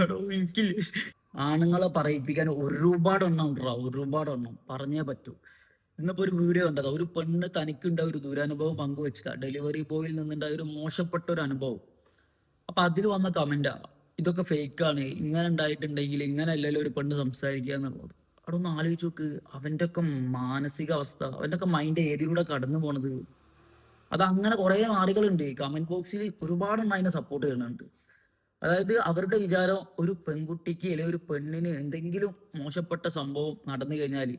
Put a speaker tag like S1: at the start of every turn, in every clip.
S1: എടോ എനിക്കില്ലേ, ആണുങ്ങളെ പറയിപ്പിക്കാൻ ഒരുപാടെണ്ണം ഉണ്ടാ, ഒരുപാടെണ്ണം പറഞ്ഞേ പറ്റൂ. ഇന്നിപ്പോ ഒരു വീഡിയോ കണ്ടതാ, ഒരു പെണ്ണ് തനിക്കുണ്ടായ ഒരു ദുരനുഭവം പങ്കുവെച്ചതാ, ഡെലിവറി ബോയിൽ നിന്നുണ്ടായ ഒരു മോശപ്പെട്ട ഒരു അനുഭവം. അപ്പൊ അതിൽ വന്ന കമന്റാ, ഇതൊക്കെ ഫേക്കാണ്, ഇങ്ങനെ ഉണ്ടായിട്ടുണ്ടെങ്കിൽ ഇങ്ങനെ അല്ലല്ലോ ഒരു പെണ്ണ് സംസാരിക്കുക എന്നുള്ളത്. അവിടെ ഒന്ന് ആലോചിച്ച് നോക്ക്, അവന്റെ ഒക്കെ മാനസികാവസ്ഥ, അവന്റെ ഒക്കെ മൈൻഡ് ഏതിലൂടെ കടന്നു പോണത്. അത് അങ്ങനെ കുറെ ആളുകളുണ്ട് കമന്റ് ബോക്സിൽ, ഒരുപാടെണ്ണം അതിനെ സപ്പോർട്ട് ചെയ്യുന്നുണ്ട്. അതായത് അവരുടെ വിചാരം, ഒരു പെൺകുട്ടിക്ക് അല്ലെങ്കിൽ ഒരു പെണ്ണിന് എന്തെങ്കിലും മോശപ്പെട്ട സംഭവം നടന്നു കഴിഞ്ഞാൽ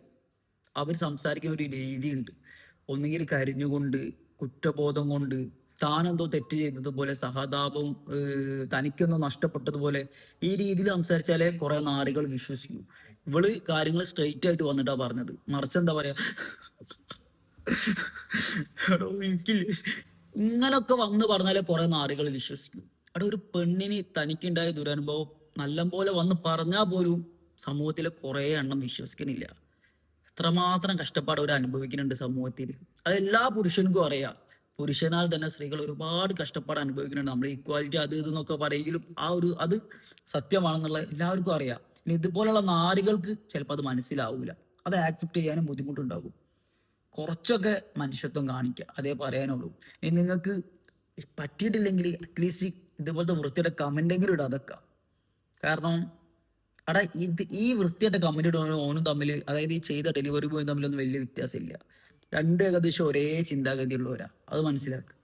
S1: അവർ സംസാരിക്കുന്ന ഒരു രീതിയുണ്ട്. ഒന്നുകിൽ കരഞ്ഞുകൊണ്ട്, കുറ്റബോധം കൊണ്ട്, താനെന്തോ തെറ്റ് ചെയ്തതുപോലെ, സഹതാപവും തനിക്കെന്തോ നഷ്ടപ്പെട്ടതുപോലെ ഈ രീതിയിൽ സംസാരിച്ചാലേ കുറെ നാടുകൾ വിശ്വസിക്കൂ. ഇവള് കാര്യങ്ങൾ സ്ട്രെയിറ്റ് ആയിട്ട് വന്നിട്ടാ പറഞ്ഞത്, മറിച്ചെന്താ പറയാ, എടോ എനിക്കില്ലേ, ഇങ്ങനൊക്കെ വന്ന് പറഞ്ഞാലേ കുറെ നാടുകൾ വിശ്വസിക്കും. അവിടെ ഒരു പെണ്ണിന് തനിക്കുണ്ടായ ദുരനുഭവം നല്ലപോലെ വന്ന് പറഞ്ഞാൽ പോലും സമൂഹത്തിലെ കുറെ എണ്ണം വിശ്വസിക്കുന്നില്ല. എത്രമാത്രം കഷ്ടപ്പാട് അവർ അനുഭവിക്കുന്നുണ്ട് സമൂഹത്തിൽ. അത് എല്ലാ പുരുഷനും അറിയാം. പുരുഷനാൽ തന്നെ സ്ത്രീകൾ ഒരുപാട് കഷ്ടപ്പാട് അനുഭവിക്കുന്നുണ്ട്. നമ്മൾ ഈക്വാലിറ്റി അത് ഇതെന്നൊക്കെ പറയെങ്കിലും ആ ഒരു അത് സത്യമാണെന്നുള്ള എല്ലാവർക്കും അറിയാം. ഇനി ഇതുപോലുള്ള നാരികൾക്ക് ചിലപ്പോൾ അത് മനസ്സിലാവൂല, അത് ആക്സെപ്റ്റ് ചെയ്യാനും ബുദ്ധിമുട്ടുണ്ടാകും. കുറച്ചൊക്കെ മനുഷ്യത്വം കാണിക്കുക, അതേ പറയാനുള്ളൂ. ഇനി നിങ്ങൾക്ക് പറ്റിയിട്ടില്ലെങ്കിൽ അറ്റ്ലീസ്റ്റ് ഇതുപോലത്തെ വൃത്തിയുടെ കമന്റെങ്കിലും ഇടാതൊക്കെ. കാരണം അവിടെ ഈ വൃത്തിയായിട്ട് കമന്റ് ഇടുന്നവനും ഓനും തമ്മിൽ, അതായത് ഈ ചെയ്ത ഡെലിവറി ബോയും തമ്മിലൊന്നും വലിയ വ്യത്യാസമില്ല. രണ്ടും ഏകദേശം ഒരേ ചിന്താഗതിയുള്ളവരാ, അത് മനസ്സിലാക്കുക.